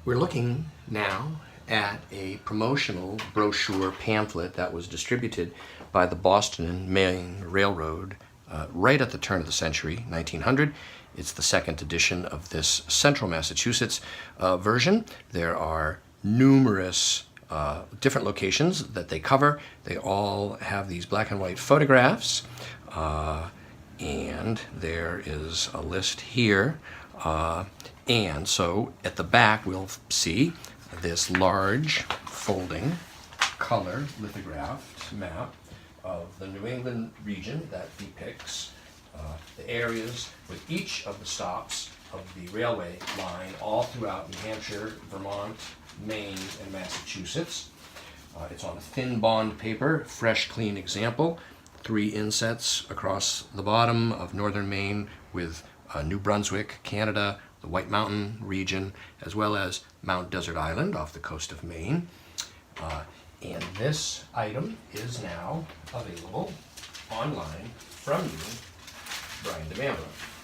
We're looking now at a promotional brochure pamphlet that was distributed by the Boston and Maine Railroad right at the turn of the century, 1900. It's the second edition of this Central Massachusetts version. There are numerous different locations that they cover. They all have these black and white photographs, and there is a list here. And so at the back we'll see this large folding color lithographed map of the New England region that depicts the areas with each of the stops of the railway line all throughout New Hampshire, Vermont, Maine, and Massachusetts. It's on a thin bond paper, fresh, clean example. 3 insets across the bottom of northern Maine with New Brunswick, Canada, the White Mountain region, as well as Mount Desert Island off the coast of Maine. And this item is now available online from you, Brian DeMambro.